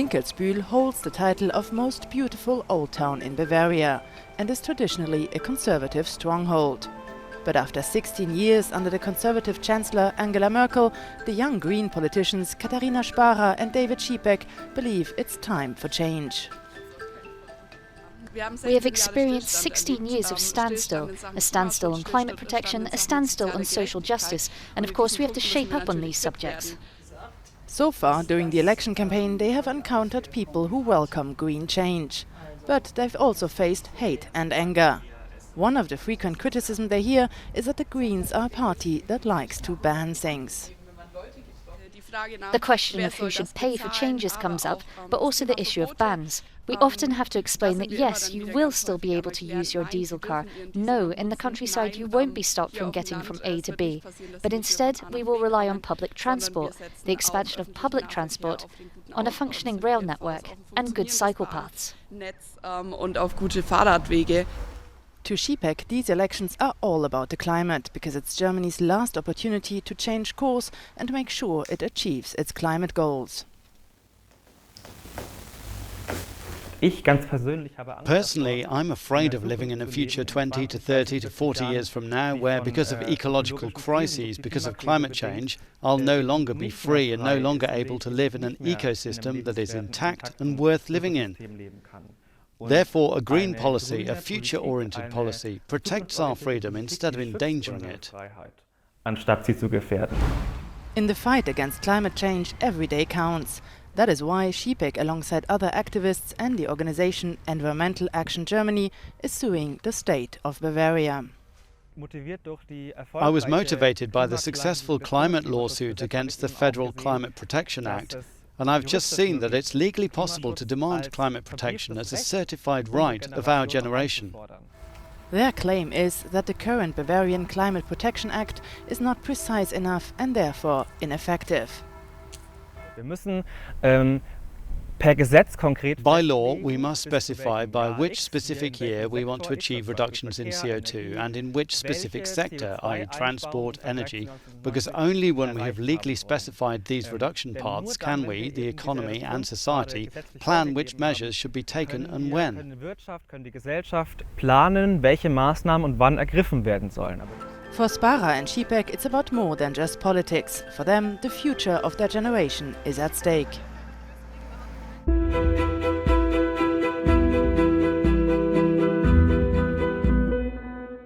Dinkelsbühl holds the title of most beautiful old town in Bavaria and is traditionally a conservative stronghold. But after 16 years under the conservative Chancellor Angela Merkel, the young Green politicians Katharina Sparrer and David Schiepek believe it's time for change. We have experienced 16 years of standstill, a standstill on climate protection, a standstill on social justice, and of course we have to shape up on these subjects. So far, during the election campaign, they have encountered people who welcome green change. But they've also faced hate and anger. One of the frequent criticisms they hear is that the Greens are a party that likes to ban things. The question of who should pay for changes comes up, but also the issue of bans. We often have to explain that yes, you will still be able to use your diesel car. No, in the countryside you won't be stopped from getting from A to B. But instead we will rely on public transport, the expansion of public transport, on a functioning rail network and good cycle paths. To Schiepek, these elections are all about the climate, because it's Germany's last opportunity to change course and make sure it achieves its climate goals. Personally, I'm afraid of living in a future 20 to 30 to 40 years from now where, because of ecological crises, because of climate change, I'll no longer be free and no longer able to live in an ecosystem that is intact and worth living in. Therefore, a green policy, a future-oriented policy, protects our freedom instead of endangering it. In the fight against climate change, every day counts. That is why Schiepek, alongside other activists and the organization Environmental Action Germany, is suing the state of Bavaria. I was motivated by the successful climate lawsuit against the Federal Climate Protection Act, and I've just seen that it's legally possible to demand climate protection as a certified right of our generation. Their claim is that the current Bavarian Climate Protection Act is not precise enough and therefore ineffective. By law, we must specify by which specific year we want to achieve reductions in CO2 and in which specific sector, i.e. transport, energy, because only when we have legally specified these reduction paths can we, the economy and society, plan which measures should be taken and when. For Sparrer and Schiepek, it's about more than just politics. For them, the future of their generation is at stake.